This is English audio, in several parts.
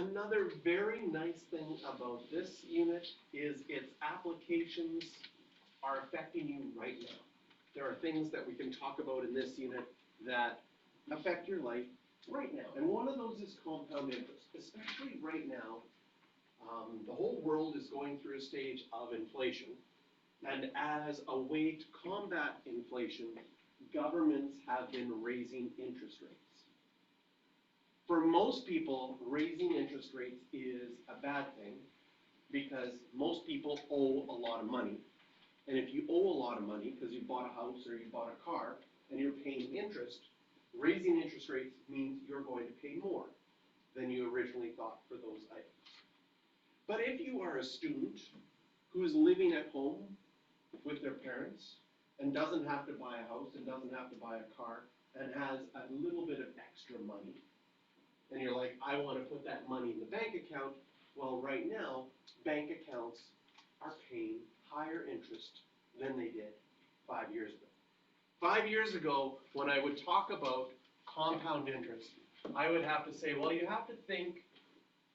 Another very nice thing about this unit is its applications are affecting you right now. There are things that we can talk about in this unit that affect your life right now. And one of those is compound interest, especially right now. The whole world is going through a stage of inflation. And as a way to combat inflation, governments have been raising interest rates. For most people, raising interest rates is a bad thing because most people owe a lot of money. And if you owe a lot of money because you bought a house or you bought a car and you're paying interest, raising interest rates means you're going to pay more than you originally thought for those items. But if you are a student who is living at home with their parents and doesn't have to buy a house and doesn't have to buy a car and has a little bit of extra money, and you're like, I want to put that money in the bank account, well, right now, bank accounts are paying higher interest than they did 5 years ago. 5 years ago, when I would talk about compound interest, I would have to say, well, you have to think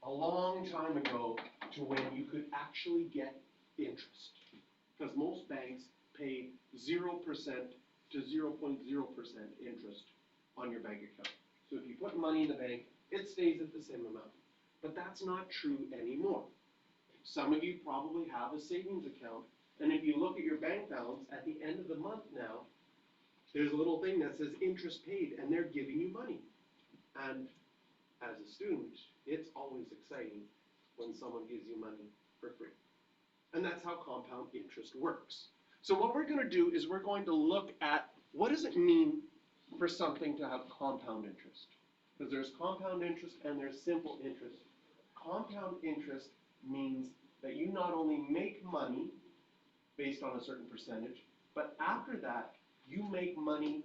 a long time ago to when you could actually get interest. Because most banks pay 0% to 0.0% interest on your bank account. So if you put money in the bank, it stays at the same amount. But that's not true anymore. Some of you probably have a savings account, and if you look at your bank balance at the end of the month now, there's a little thing that says interest paid, and they're giving you money. And as a student, it's always exciting when someone gives you money for free. And that's how compound interest works. So what we're going to do is we're going to look at what does it mean for something to have compound interest. Because there's compound interest and there's simple interest. Compound interest means that you not only make money based on a certain percentage, but after that, you make money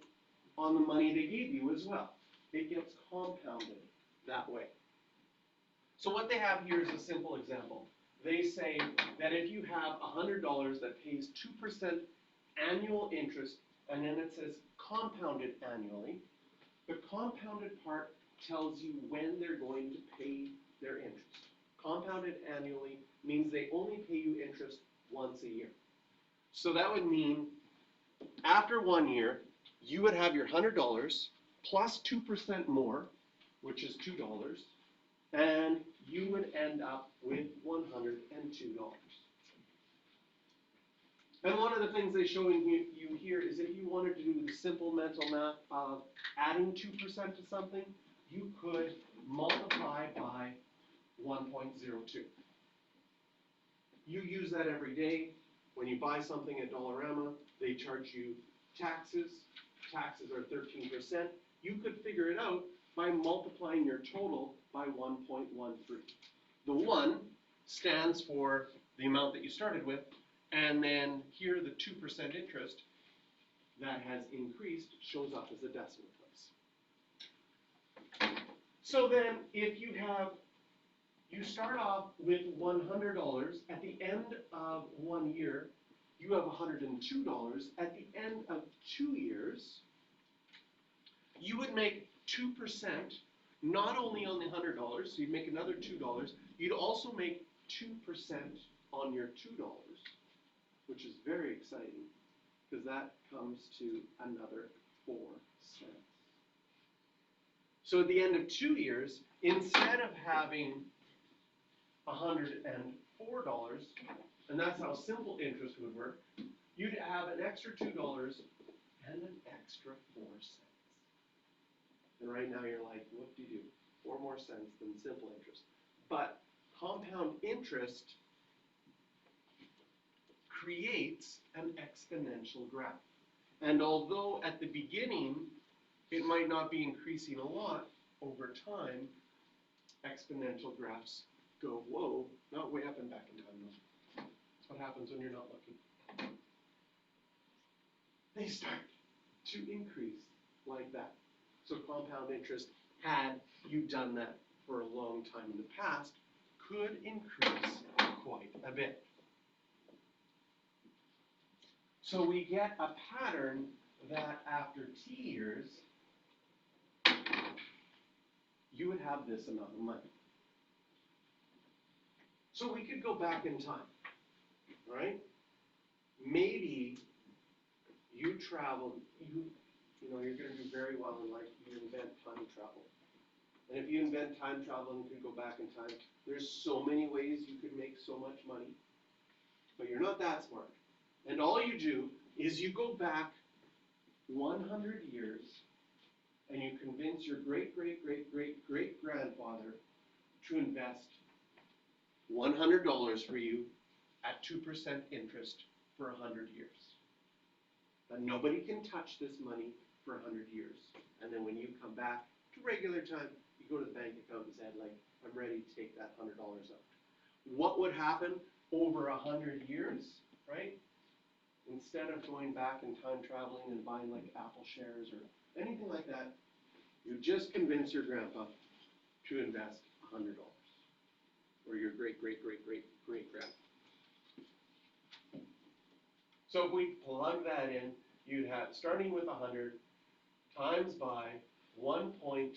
on the money they gave you as well. It gets compounded that way. So what they have here is a simple example. They say that if you have $100 that pays 2% annual interest, and then it says compounded annually, the compounded part tells you when they're going to pay their interest. Compounded annually means they only pay you interest once a year. So that would mean after 1 year, you would have your $100 plus 2% more, which is $2, and you would end up with $102. And one of the things they show you here is if you wanted to do the simple mental math of adding 2% to something, you could multiply by 1.02. You use that every day. When you buy something at Dollarama, they charge you taxes. Taxes are 13%. You could figure it out by multiplying your total by 1.13. The 1 stands for the amount that you started with, and then here the 2% interest that has increased shows up as a decimal place. So then if you start off with $100 at the end of 1 year, you have $102. At the end of 2 years, you would make 2%, not only on the $100, so you'd make another $2, you'd also make 2% on your $2, which is very exciting, because that comes to another 4 cents. So at the end of 2 years, instead of having $104, and that's how simple interest would work, you'd have an extra $2 and an extra 4 cents. And right now you're like, what do you do? 4 more cents than simple interest. But compound interest creates an exponential graph. And although at the beginning it might not be increasing a lot, over time, exponential graphs go, whoa, not way up and back in time though. That's what happens when you're not looking. They start to increase like that. So compound interest, had you done that for a long time in the past, could increase quite a bit. So we get a pattern that after T years, you would have this amount of money. So we could go back in time, all right? Maybe you travel, you know, you're gonna do very well in life, you invent time travel. And if you invent time travel and could go back in time, there's so many ways you could make so much money. But you're not that smart. And all you do is you go back 100 years and you convince your great-great-great-great-great-grandfather to invest $100 for you at 2% interest for 100 years. But nobody can touch this money for 100 years. And then when you come back to regular time, you go to the bank account and say, like, I'm ready to take that $100 out. What would happen over 100 years, right? Instead of going back and time traveling and buying like Apple shares or anything like that, you just convince your grandpa to invest $100, or your great-great-great-great-great-grandpa. So if we plug that in, you'd have, starting with 100 times by 1.02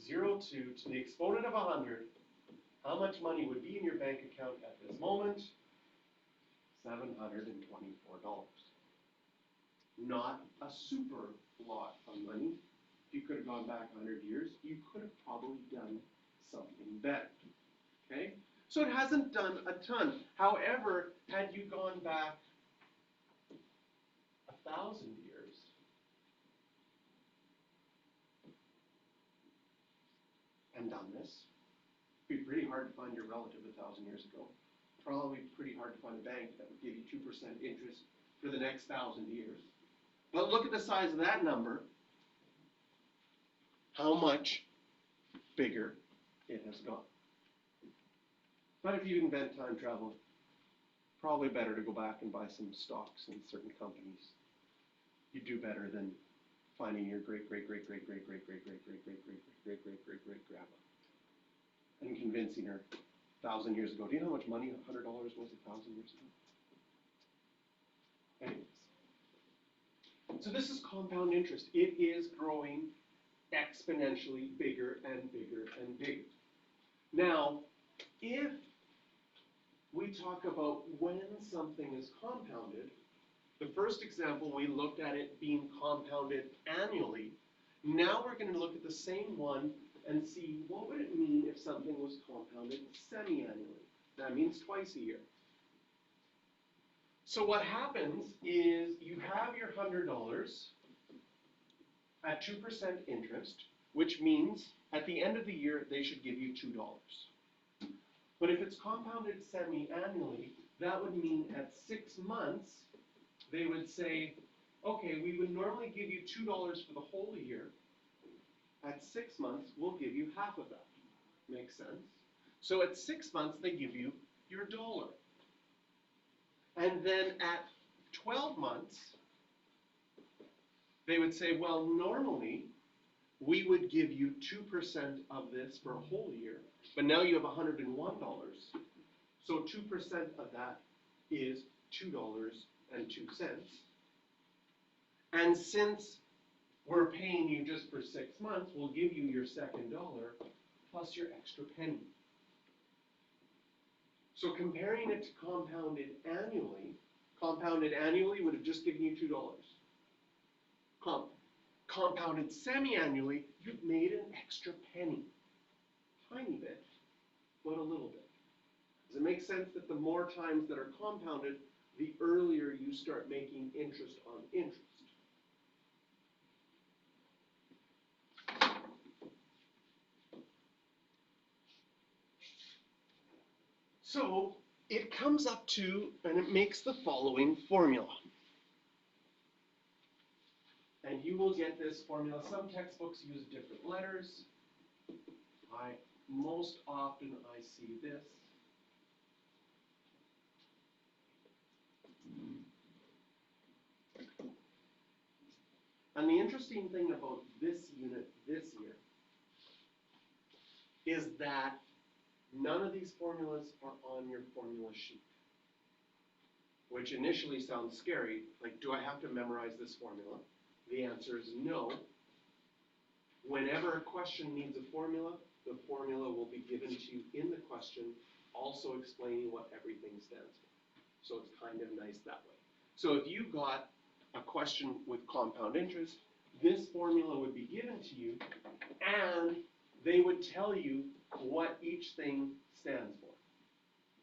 to the exponent of 100, how much money would be in your bank account at this moment? $724. Not a super lot of money. If you could have gone back 100 years, you could have probably done something better. Okay? So it hasn't done a ton. However, had you gone back 1,000 years, and done this, it'd be pretty hard to find your relative 1,000 years ago. Probably pretty hard to find a bank that would give you 2% interest for the next 1,000 years. But look at the size of that number. How much bigger it has gone. But if you invent time travel, probably better to go back and buy some stocks in certain companies. You do better than finding your great-great-great-great-great-great-great-great-great-great-great-great-great-grandma and convincing her 1,000 years ago. Do you know how much money $100 was 1,000 years ago? Anyways. So this is compound interest. It is growing exponentially bigger and bigger and bigger. Now, if we talk about when something is compounded, the first example, we looked at it being compounded annually. Now we're going to look at the same one and see what would it mean if something was compounded semi-annually. That means twice a year. So what happens is you have your $100 at 2% interest, which means at the end of the year they should give you $2. But if it's compounded semi-annually, that would mean at 6 months they would say, okay, we would normally give you $2 for the whole year. At 6 months, we'll give you half of that. Makes sense? So at 6 months, they give you your $1. And then at 12 months, they would say, well, normally, we would give you 2% of this for a whole year, but now you have $101. So 2% of that is $2.02. And since we're paying you just for 6 months, we'll give you your second dollar plus your extra penny. So comparing it to compounded annually would have just given you $2. Compounded semi-annually, you've made an extra penny. Tiny bit, but a little bit. Does it make sense that the more times that are compounded, the earlier you start making interest on interest? So it comes up to, and it makes the following formula. And you will get this formula. Some textbooks use different letters. Most often I see this. And the interesting thing about this unit this year is that none of these formulas are on your formula sheet, which initially sounds scary. Like, do I have to memorize this formula? The answer is no. Whenever a question needs a formula, the formula formula will be given to you in the question, also explaining what everything stands for. So it's kind of nice that way. So if you got a question with compound interest, this formula would be given to you, and they would tell you what each thing stands for.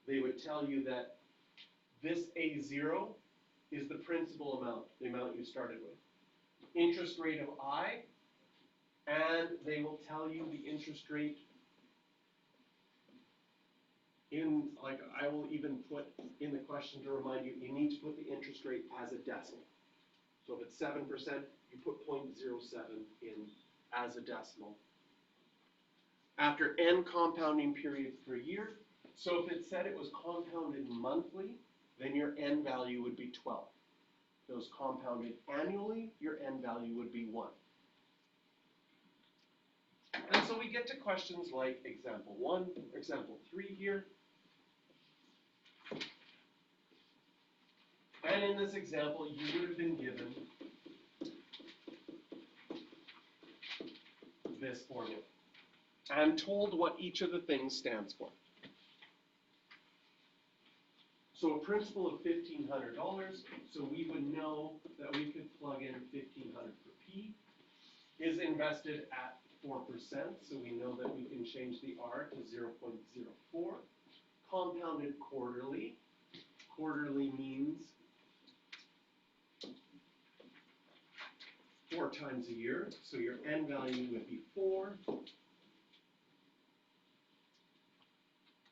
They would tell you that this A0 is the principal amount, the amount you started with. Interest rate of I, and they will tell you the interest rate in, like I will even put in the question to remind you, you need to put the interest rate as a decimal. So if it's 7%, you put 0.07 in as a decimal. After n compounding periods per year, so if it said it was compounded monthly, then your n value would be 12. If it was compounded annually, your n value would be 1. And so we get to questions like example 1, example 3 here. And in this example, you would have been given this formula and told what each of the things stands for. So a principal of $1,500, so we would know that we could plug in 1,500 for P, is invested at 4%, so we know that we can change the R to 0.04. Compounded quarterly. Quarterly means 4 times a year, so your n value would be 4.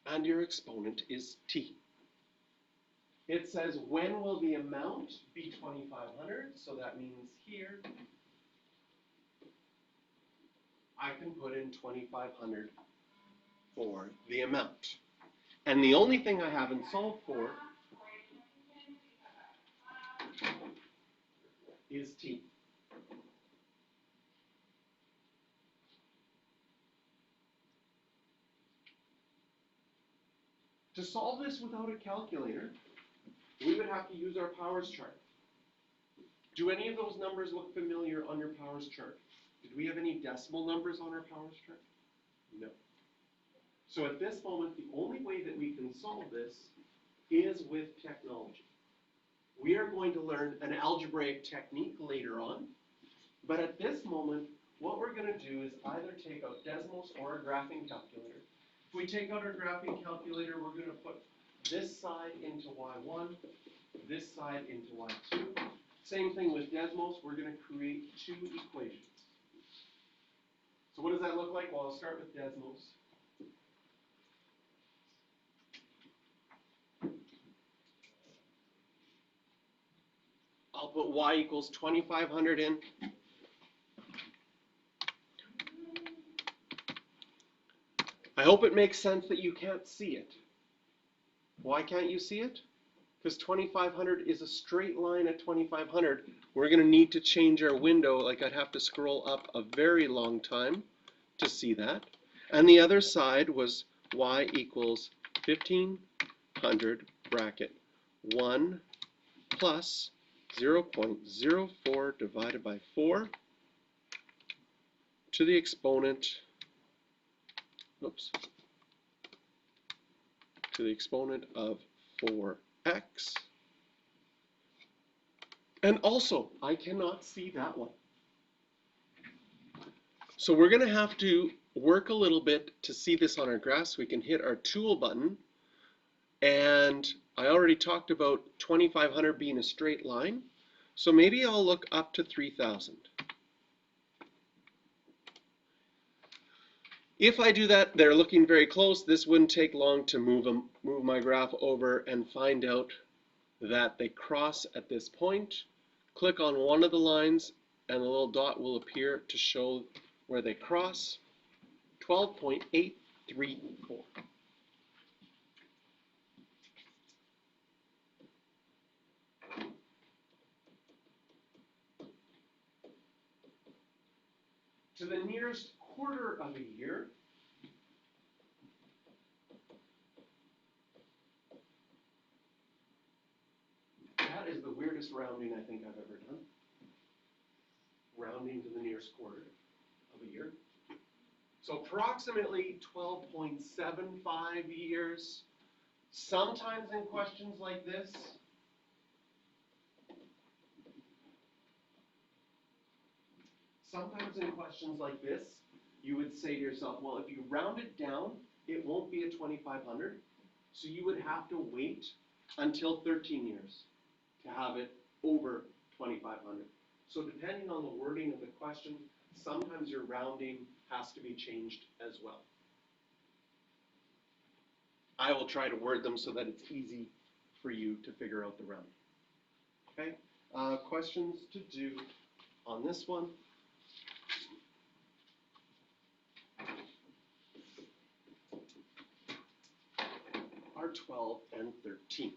And your exponent is T. It says, when will the amount be 2,500? So that means here, I can put in 2,500 for the amount. And the only thing I haven't solved for is T. To solve this without a calculator, we would have to use our powers chart. Do any of those numbers look familiar on your powers chart? Did we have any decimal numbers on our powers chart? No. So at this moment, the only way that we can solve this is with technology. We are going to learn an algebraic technique later on, but at this moment, what we're going to do is either take out Desmos or a graphing calculator. If we take out our graphing calculator, we're going to put this side into y1, this side into y2. Same thing with Desmos, we're going to create 2 equations. So what does that look like? Well, I'll start with Desmos. I'll put y equals 2,500 in. I hope it makes sense that you can't see it. Why can't you see it? Because 2,500 is a straight line at 2,500. We're going to need to change our window, like I'd have to scroll up a very long time to see that. And the other side was y equals 1,500 bracket 1 plus 0.04 divided by 4 to the exponent, oops, to the exponent of 4x. And also, I cannot see that one. So we're going to have to work a little bit to see this on our graph, so we can hit our tool button. And I already talked about 2,500 being a straight line. So maybe I'll look up to 3,000. If I do that, they're looking very close. This wouldn't take long to move my graph over and find out that they cross at this point. Click on one of the lines and a little dot will appear to show where they cross. 12.834. To the nearest quarter of a year, that is the weirdest rounding I think I've ever done. Rounding to the nearest quarter of a year. So approximately 12.75 years. Sometimes in questions like this, you would say to yourself, well, if you round it down, it won't be a 2,500. So you would have to wait until 13 years to have it over 2,500. So depending on the wording of the question, sometimes your rounding has to be changed as well. I will try to word them so that it's easy for you to figure out the rounding. Okay, questions to do on this one? Are 12 and 13.